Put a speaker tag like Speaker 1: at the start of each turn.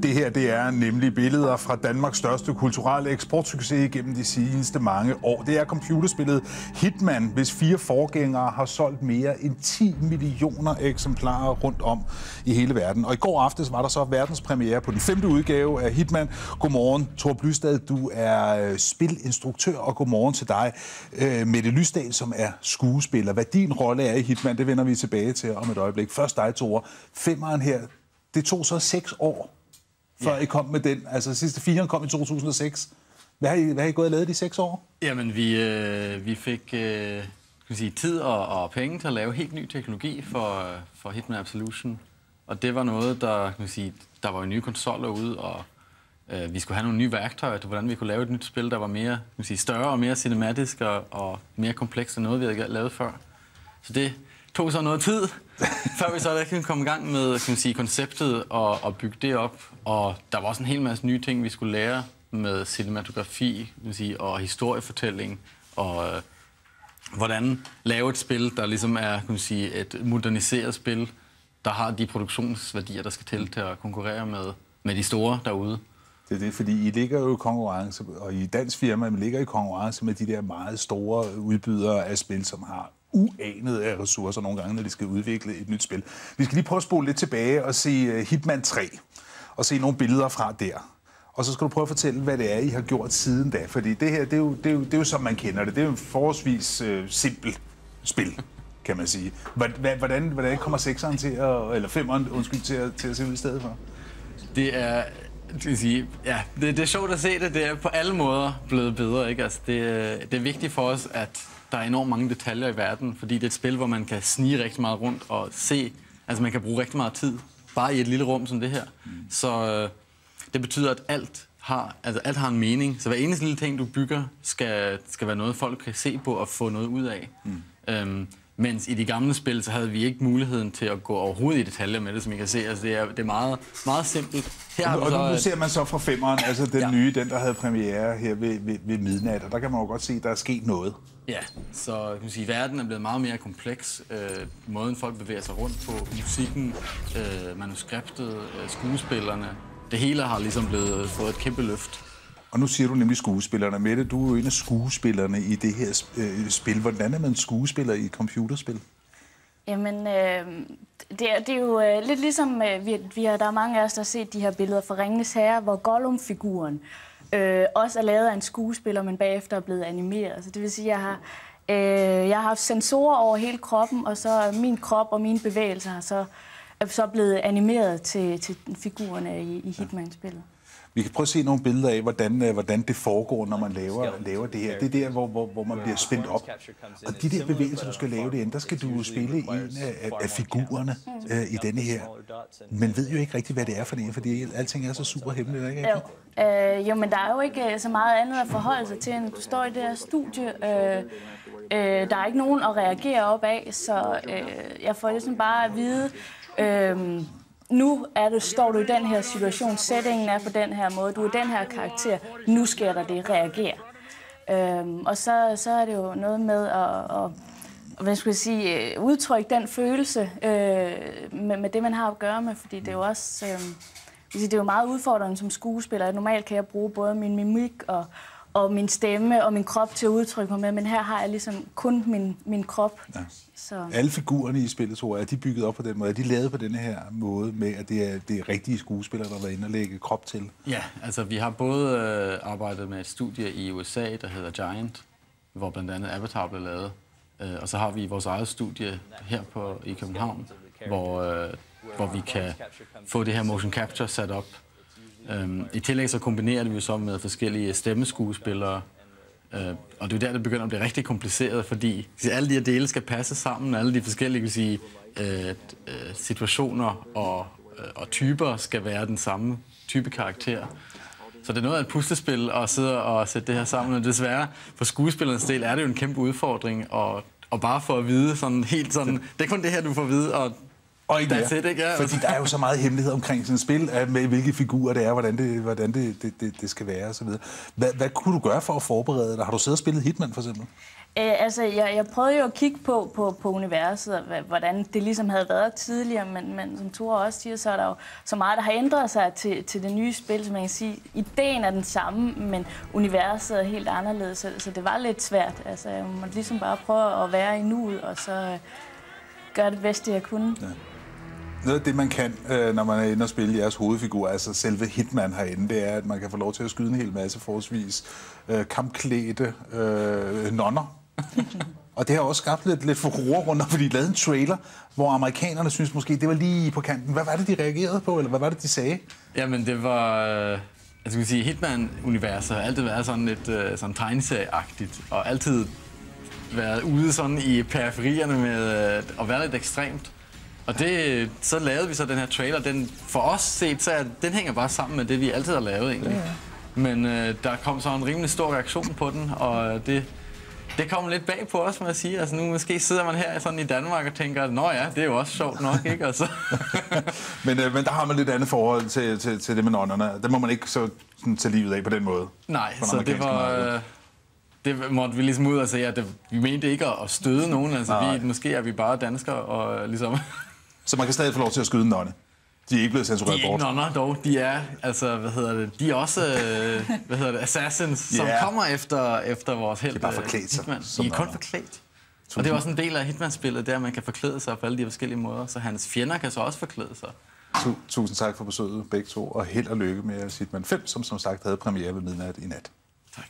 Speaker 1: Det her, det er nemlig billeder fra Danmarks største kulturelle eksportsucces gennem de seneste mange år. Det er computerspillet Hitman, hvis 4 forgængere har solgt mere end 10 millioner eksemplarer rundt om i hele verden. Og i går aftes var der så verdenspremiere på den 5. udgave af Hitman. Godmorgen, Thor Blystad, du er spilinstruktør, og godmorgen til dig, Mette Lysdal, som er skuespiller. Hvad din rolle er i Hitman, det vender vi tilbage til om et øjeblik. Først dig, Thor. 5'eren her, det tog så 6 år, før I kom med den. Altså sidste 4'eren kom i 2006. Hvad har I gået og lavet de 6 år?
Speaker 2: Jamen, vi fik tid og penge til at lave helt ny teknologi for Hitman Absolution. Og det var noget, der var nye konsoller ude, og vi skulle have nogle nye værktøjer til, hvordan vi kunne lave et nyt spil, der var mere større og mere cinematisk og mere komplekst end noget, vi havde lavet før. Så det tog så noget tid, før vi så kunne komme i gang med konceptet og bygge det op. Og der var også en hel masse nye ting, vi skulle lære med cinematografi og historiefortælling, og hvordan lave et spil, der ligesom er et moderniseret spil, der har de produktionsværdier, der skal til at konkurrere med de store derude.
Speaker 1: Det er det, fordi I ligger jo i konkurrence, og i dansk firma, man ligger i konkurrence med de der meget store udbydere af spil, som har uanede af ressourcer nogle gange, når de skal udvikle et nyt spil. Vi skal lige prøve at spole lidt tilbage og se Hitman 3, og se nogle billeder fra der. Og så skal du prøve at fortælle, hvad det er, I har gjort siden da. Fordi det her, det er jo som man kender det. Det er jo en forholdsvis simpelt spil, kan man sige. Hvordan kommer 6'eren til eller 5'eren, til at se ud i stedet for?
Speaker 2: Det er... det er sjovt at se det. Det er på alle måder blevet bedre, ikke? Altså, det er vigtigt for os, at der er enormt mange detaljer i verden, fordi det er et spil, hvor man kan snige rigtig meget rundt og se, altså man kan bruge rigtig meget tid, bare i et lille rum som det her. Så det betyder, at alt har en mening. Så hver eneste lille ting, du bygger, skal være noget, folk kan se på og få noget ud af. Mens i de gamle spil, så havde vi ikke muligheden til at gå overhovedet i detaljer med det, som I kan se. Altså, det er meget, meget simpelt.
Speaker 1: Nu ser man så fra 5'eren, altså den nye, den der havde premiere her ved midnat, og der kan man jo godt se, at der er sket noget.
Speaker 2: Ja, så kan man sige, verden er blevet meget mere kompleks. Måden folk bevæger sig rundt på, musikken, manuskriptet, skuespillerne, det hele har ligesom fået et kæmpe løft.
Speaker 1: Og nu siger du nemlig skuespillerne. Mette, du er jo en af skuespillerne i det her spil. Hvordan er man skuespiller i computerspil?
Speaker 3: Jamen, det er jo lidt ligesom, der er mange af os, der har set de her billeder fra Ringenes Herre, hvor Gollum-figuren også er lavet af en skuespiller, men bagefter er blevet animeret. Så det vil sige, at jeg har haft sensorer over hele kroppen, og så min krop og mine bevægelser har så blevet animeret til figurerne i Hitman-spillet.
Speaker 1: Vi kan prøve at se nogle billeder af, hvordan det foregår, når man laver det her. Det er der, hvor man bliver spændt op. Og de der bevægelser, du skal lave det der skal du spille en af figurerne i denne her. Men ved jo ikke rigtigt, hvad det er for en, fordi alting er så super hemmeligt, ikke?
Speaker 3: Jo, men der er jo ikke så meget andet at forholde sig til, end du står i det her studie. Der er ikke nogen at reagere op af, så jeg får ligesom bare at vide... Nu står du i den her situation, settingen er på den her måde, du er den her karakter, nu sker der det, reager. Og så er det jo noget med at udtrykke den følelse med det, man har at gøre med, fordi det er jo også det er jo meget udfordrende som skuespiller. Normalt kan jeg bruge både min mimik og min stemme og min krop til at udtrykke mig med, men her har jeg ligesom kun min krop. Ja. Så.
Speaker 1: Alle figurerne i spillet, tror jeg, er de bygget op på den måde? Er de lavet på denne her måde med, at det er rigtige skuespillere, der har været inde og lægge krop til?
Speaker 2: Ja, altså vi har både arbejdet med et studie i USA, der hedder Giant, hvor blandt andet Avatar blev lavet. Og så har vi vores eget studie her i København, hvor vi kan få det her motion capture sat op. I tillæg så kombinerer det vi så med forskellige stemmeskuespillere, og det er der, det begynder at blive rigtig kompliceret, fordi alle de her dele skal passe sammen, alle de forskellige situationer og typer skal være den samme type karakter. Så det er noget af et puslespil at sidde og sætte det her sammen, og desværre for skuespillernes del er det jo en kæmpe udfordring, og bare få at vide sådan helt sådan, det er kun det her, du får at vide, og ikke det, ikke? Ja.
Speaker 1: Fordi der er jo så meget hemmelighed omkring sådan et spil, med hvilke figurer det er, hvordan det skal være osv. Hvad kunne du gøre for at forberede dig? Har du siddet og spillet Hitman for eksempel?
Speaker 3: Altså, jeg prøvede jo at kigge på universet, og hvordan det ligesom havde været tidligere, men som Thor også siger, så er der jo så meget, der har ændret sig til det nye spil, så man kan sige, ideen er den samme, men universet er helt anderledes, så det var lidt svært. Altså, jeg måtte ligesom bare prøve at være i nuet, og så gøre det bedste, jeg kunne. Ja.
Speaker 1: Noget af det, man kan, når man er inde og spille jeres hovedfigur, altså selve Hitman herinde, det er, at man kan få lov til at skyde en hel masse forholdsvis kampklædte nonner. Og det har også skabt lidt furore rundt om, fordi de lavede en trailer, hvor amerikanerne synes måske, det var lige på kanten. Hvad var det, de reagerede på, eller hvad var det, de sagde?
Speaker 2: Jamen, det var... Jeg skulle sige, Hitman-universet har altid været sådan lidt sådan tegneserieagtigt, og altid været ude sådan i periferierne med at være lidt ekstremt. Og så lavede vi så den her trailer. Den, for os set, så den hænger bare sammen med det, vi altid har lavet egentlig. Ja. Men der kom så en rimelig stor reaktion på den, og det kom lidt bag på os, må jeg sige. Altså nu måske sidder man her sådan i Danmark og tænker, nå ja, det er jo også sjovt nok, ikke? Altså.
Speaker 1: men der har man lidt andet forhold til det med nonnerne. Det må man ikke så sådan, tage livet af på den måde.
Speaker 2: Nej, så det var... Det måtte vi ligesom ud og sige, at vi mente ikke at støde nogen. Altså, måske er vi bare danskere og ligesom...
Speaker 1: Så man kan stadig få lov til at skyde en nonne? De er ikke blevet censureret bort?
Speaker 2: De er ikke nonner dog. De er, altså, de er også, assassins, som kommer efter vores helt.
Speaker 1: De er bare forklædt sig.
Speaker 2: De er kun forklædt. Og det er også en del af Hitman-spillet, det er, at man kan forklæde sig på alle de forskellige måder, så hans fjender kan så også forklæde sig.
Speaker 1: Tusind tak for besøget, begge to, og held og lykke med Hitman 5, som sagt havde premiere ved midnat i nat.
Speaker 2: Tak.